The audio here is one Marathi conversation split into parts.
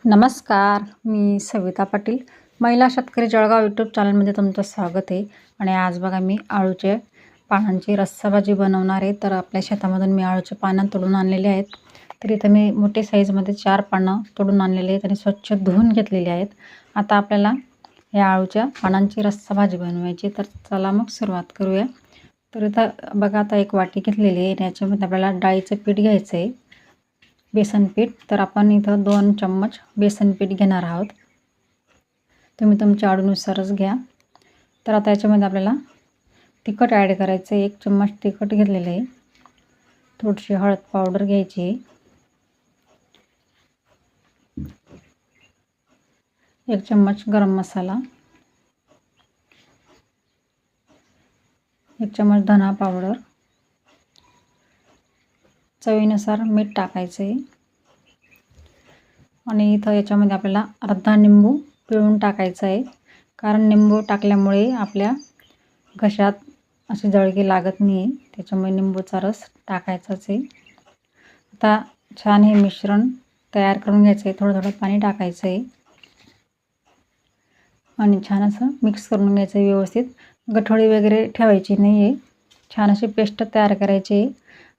नमस्कार, मी सविता पाटील. महिला शेतकरी जळगाव यूट्यूब चॅनलमध्ये तुमचं स्वागत आहे. आणि आज बघा मी आळूचे पानांची रस्सा भाजी बनवणार आहे. तर आपल्या शेतामधून मी आळूचे पानं तोडून आणलेले आहेत. तर इथं मी मोठे साईजमध्ये 4 पानं तोडून आणलेले आहेत आणि स्वच्छ धुवून घेतलेले आहेत. आता आपल्याला या आळूच्या पानांची रस्सा भाजी बनवायची. तर चला मग सुरुवात करूया. तर इथं बघा आता एक वाटी घेतलेली आहे आणि याच्यामध्ये आपल्याला डाळीचं पीठ घ्यायचं आहे, बेसन पीठ. तर आपण इथं 2 चम्मच बेसन पीठ घेणार आहोत. तुम्ही तुमच्या आवडीनुसारच घ्या. तर आता याच्यामध्ये आपल्याला तिखट ॲड करायचं आहे. 1 चम्मच तिखट घेतलेलं आहे. थोडीशी हळद पावडर घ्यायची आहे. 1 चम्मच गरम मसाला, 1 चम्मच धना पावडर, चवीनुसार मीठ टाकायचं आहे. आणि इथं याच्यामध्ये आपल्याला अर्धा निंबू पिळून टाकायचा आहे, कारण निंबू टाकल्यामुळे आपल्या घशात अशी जळगी लागत नाही, त्याच्यामुळे निंबूचा रस टाकायचाच आहे. आता छान हे मिश्रण तयार करून घ्यायचं आहे. थोडं थोडं पाणी टाकायचं आहे आणि छान असं मिक्स करून घ्यायचं आहे व्यवस्थित. गठोडी वगैरे ठेवायची नाही आहे. छान अशी पेस्ट तयार करायची आहे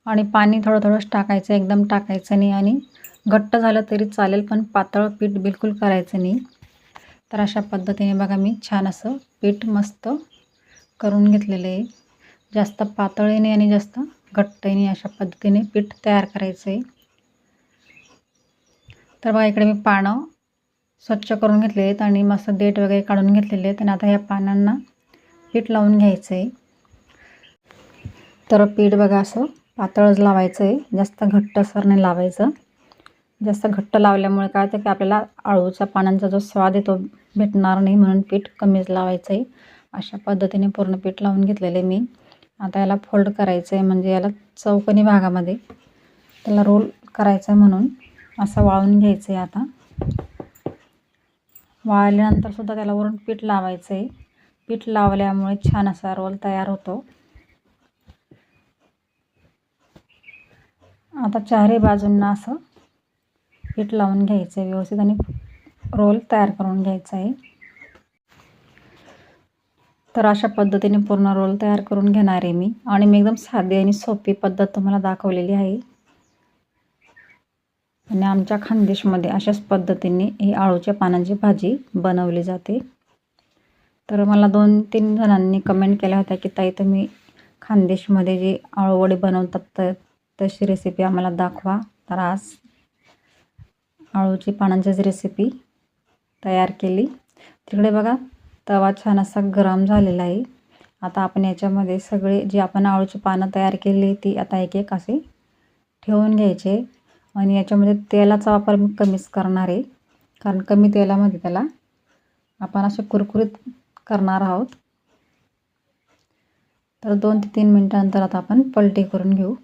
आणि पाणी थोडं थोडंच टाकायचं, एकदम टाकायचं नाही. आणि घट्ट झालं तरी चालेल, पण पातळ पीठ बिलकुल करायचं नाही. तर अशा पद्धतीने बघा मी छान असं पीठ मस्त करून घेतलेलं आहे. जास्त पातळही नाही आणि जास्त घट्टही नाही, अशा पद्धतीने पीठ तयार करायचं आहे. तर बघा इकडे मी पानं स्वच्छ करून घेतले आहेत आणि मस्त देठ वगैरे काढून घेतलेले आहेत. आणि आता ह्या पानांना पीठ लावून घ्यायचं आहे. तर पीठ बघा असं पातळच लावायचं आहे, जास्त घट्टसर नाही लावायचं. जास्त घट्ट लावल्यामुळे काय होतं की आपल्याला आळूच्या पानांचा जो स्वाद आहे तो भेटणार नाही, म्हणून पीठ कमीच लावायचं आहे. अशा पद्धतीने पूर्ण पीठ लावून घेतलेलं आहे मी. आता याला फोल्ड करायचं आहे, म्हणजे याला चौकोनी भागामध्ये त्याला रोल करायचं आहे, म्हणून असं वाळून घ्यायचं आहे. आता वाळल्यानंतर सुद्धा त्याला वरून पीठ लावायचं आहे. पीठ लावल्यामुळे छान असा रोल तयार होतो. आता चारही बाजूंना असं पीठ लावून घ्यायचं आहे व्यवस्थित आणि रोल तयार करून घ्यायचा आहे. तर अशा पद्धतीने पूर्ण रोल तयार करून घेणार आहे मी. आणि मी एकदम साधी आणि सोपी पद्धत तुम्हाला दाखवलेली आहे. आणि आमच्या खानदेशमध्ये अशाच पद्धतीने ही आळूच्या पानांची भाजी बनवली जाते. तर मला 2-3 जणांनी कमेंट केल्या होत्या की ताई तुम्ही खानदेशमध्ये जे आळूवडी बनवतात तर तशी रेसिपी आम्हाला दाखवा. तर आज आळूची पानांचीच रेसिपी तयार केली. तिकडे बघा तवा छान असा गरम झालेला आहे. आता आपण याच्यामध्ये सगळे जे आपण आळूची पानं तयार केली ती आता एक एक असे ठेवून घ्यायचे. आणि याच्यामध्ये तेलाचा वापर मी कमीच करणार आहे, कारण कमी तेलामध्ये त्याला आपण असे कुरकुरीत करणार आहोत. तर 2 ते 3 मिनिटांनंतर आता आपण पलटी करून घेऊ.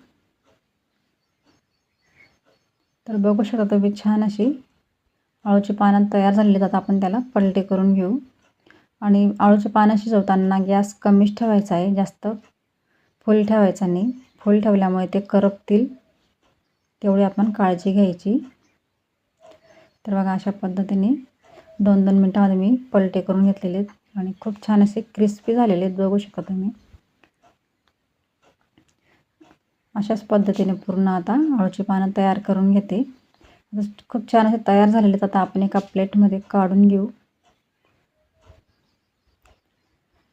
तर बघू शकता तुम्ही छान अशी आळूची पानं तयार झालेली आहेत. आता आपण त्याला पलटी करून घेऊ. आणि आळूची पानं शिजवताना गॅस कमीच ठेवायचा आहे, जास्त फुल ठेवायचा नाही. फुल ठेवल्यामुळे ते करपतील, तेवढी आपण काळजी घ्यायची. तर बघा अशा पद्धतीने 2-2 मिनिटांमध्ये मी पलटी करून घेतलेले आहेत आणि खूप छान असे क्रिस्पी झालेले आहेत, बघू शकता तुम्ही. अशाच पद्धतीने पूर्ण आता आळूची पानं तयार करून घेते. खूप छान असे तयार झालेले आहेत. आता आपण एका प्लेटमध्ये काढून घेऊ.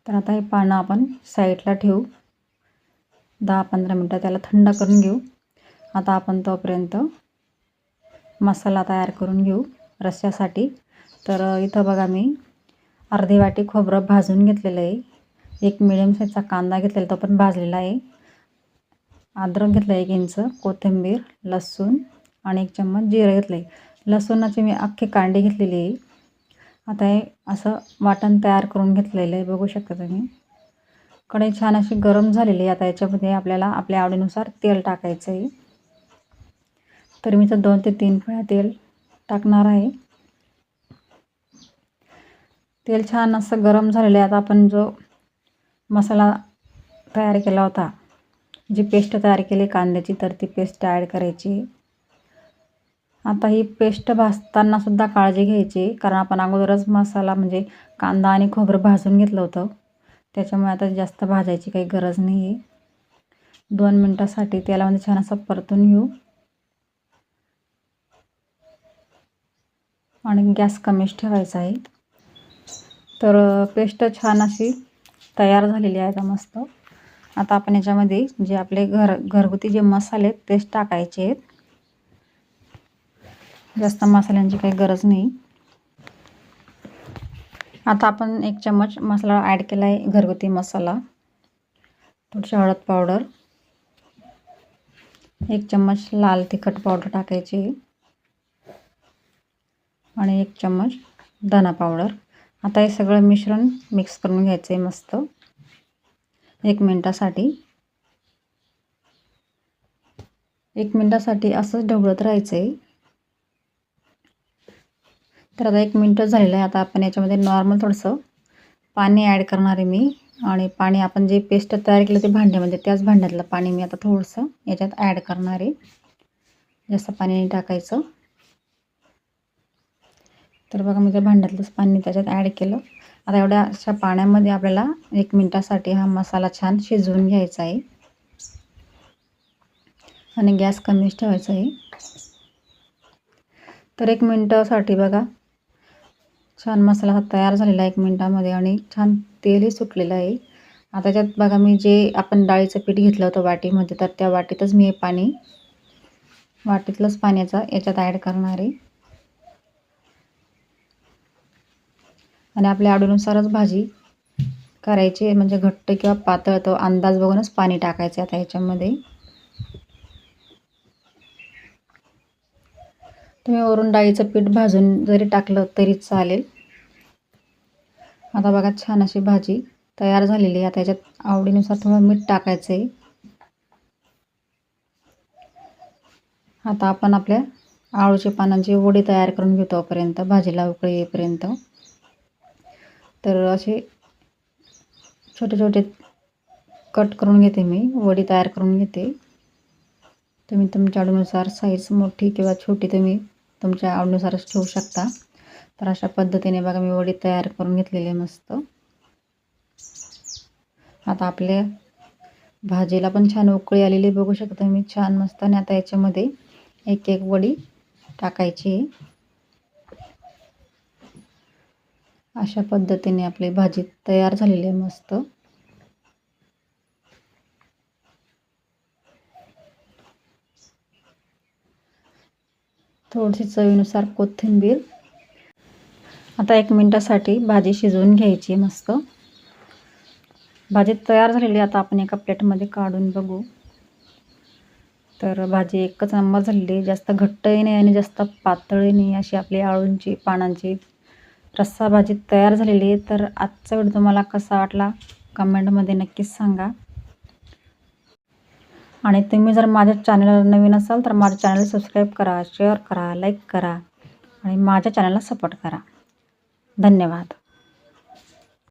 तर आता हे पानं आपण साईडला ठेवू. 10-15 मिनटं त्याला थंड करून घेऊ. आता आपण तोपर्यंत मसाला तयार करून घेऊ रस्स्यासाठी. तर इथं बघा मी अर्धी वाटी खोबरं भाजून घेतलेलं आहे. 1 मिडियम साईजचा कांदा घेतलेला, तो पण भाजलेला आहे. अद्रक घेतलं 1 इंच, कोथिंबीर, लसूण आणि 1 चम्मच जिरं घेतलं आहे. लसूणाची मी अख्खी कांडी घेतलेली आहे. आता हे असं वाटण तयार करून घेतलेलं आहे, बघू शकता तुम्ही. कढई छान अशी गरम झालेली आहे. आता याच्यामध्ये आपल्याला आपल्या आवडीनुसार तेल टाकायचं आहे. तर मी तर 2 ते 3 पळ्या तेल टाकणार आहे. तेल छान असं गरम झालेलं आहे. आता आपण जो मसाला तयार केला होता, जी पेस्ट तयार केली कांद्याची, तर ती पेस्ट ॲड करायची. आता ही पेस्ट भाजताना सुद्धा काळजी घ्यायची, कारण आपण अगोदरच मसाला म्हणजे कांदा आणि खोबरं भाजून घेतलं होतं, त्याच्यामुळे आता जास्त भाजायची काही गरज नाही आहे. 2 मिनटासाठी तेलामध्ये छान असं परतून घेऊ आणि गॅस कमीच ठेवायचा आहे. तर पेस्ट छान अशी तयार झालेली आहे आता मस्त. आता आपण याच्यामध्ये जे आपले घरगुती जे मसाले आहेत तेच टाकायचे आहेत. जास्त मसाल्यांची काही गरज नाही. आता आपण 1 चम्मच मसाला ॲड केला आहे, घरगुती मसाला. थोडीशी हळद पावडर, 1 चम्मच लाल तिखट पावडर टाकायची आणि 1 चम्मच धना पावडर. आता हे सगळं मिश्रण मिक्स करून घ्यायचं आहे मस्त 1 मिनिटासाठी. 1 मिनिटासाठी असंच ढवळत राहायचं आहे. तर आता 1 मिनिट झालेलं आहे. आता आपण याच्यामध्ये नॉर्मल थोडंसं पाणी ॲड करणार आहे मी. आणि पाणी आपण जे पेस्ट तयार केलं ते भांड्यामध्ये, त्याच भांड्यातलं पाणी मी आता थोडंसं याच्यात ॲड करणार आहे. जास्त पाणी नाही टाकायचं. तर बघा मी त्या भांड्यातलंच पाणी त्याच्यात ॲड केलं. आता एवढ्या अशा पाण्यामध्ये आपल्याला 1 मिनिटासाठी हा मसाला छान शिजवून घ्यायचा आहे आणि गॅस कमीच ठेवायचा आहे. तर 1 मिनिटासाठी बघा छान मसाला हा तयार झालेला आहे 1 मिनिटामध्ये आणि छान तेलही सुटलेलं आहे. आता त्याच्यात बघा मी जे आपण डाळीचं पीठ घेतलं होतं वाटीमध्ये, तर त्या वाटीतच मी हे पाणी वाटीतलंच पाण्याचा याच्यात ॲड करणार आहे. आणि आपल्या आवडीनुसारच भाजी करायची, म्हणजे घट्ट किंवा पातळ तो अंदाज बघूनच पाणी टाकायचं आता ह्याच्यामध्ये. तुम्ही वरून डाळीचं पीठ भाजून जरी टाकलं तरी चालेल. आता बघा छान अशी भाजी तयार झालेली आहे. आता याच्यात आवडीनुसार थोडं मीठ टाकायचं आहे. आता आपण आपल्या आळूच्या पानांची वडी तयार करून घेऊ तोपर्यंत, भाजीला उकळी येईपर्यंत. तर असे छोटे छोटे कट करून घेते मी, वडी तयार करून घेते. तुम्ही तुमच्या आवडीनुसार साईज मोठी किंवा छोटी तुम्ही तुमच्या आवडीनुसारच ठेवू शकता. तर अशा पद्धतीने बघा मी वडी तयार करून घेतलेली आहे मस्त. आता आपल्या भाजीला पण छान उकळी आलेली बघू शकता मी, छान मस्त. आणि आता याच्यामध्ये एक एक वडी टाकायची. अशा पद्धतीने आपली भाजी तयार झालेली आहे मस्त. थोडीशी चवीनुसार कोथिंबीर. आता 1 मिनिटासाठी भाजी शिजवून घ्यायची मस्त. भाजी तयार झालेली. आता आपण एका प्लेटमध्ये काढून बघू. तर भाजी एकच नंबर झालेली, जास्त घट्टही नाही आणि जास्त पातळही नाही, अशी आपली आळूंची पानांची रस्सा भाजी तयार झालेली आहे. तर आजचा व्हिडिओ तुम्हाला कसा वाटला कमेंटमध्ये नक्कीच सांगा. आणि तुम्ही जर माझ्या चॅनलला नवीन असाल तर माझ्या चॅनल सबस्क्राईब करा, शेअर करा, लाईक करा आणि माझ्या चॅनलला सपोर्ट करा. धन्यवाद.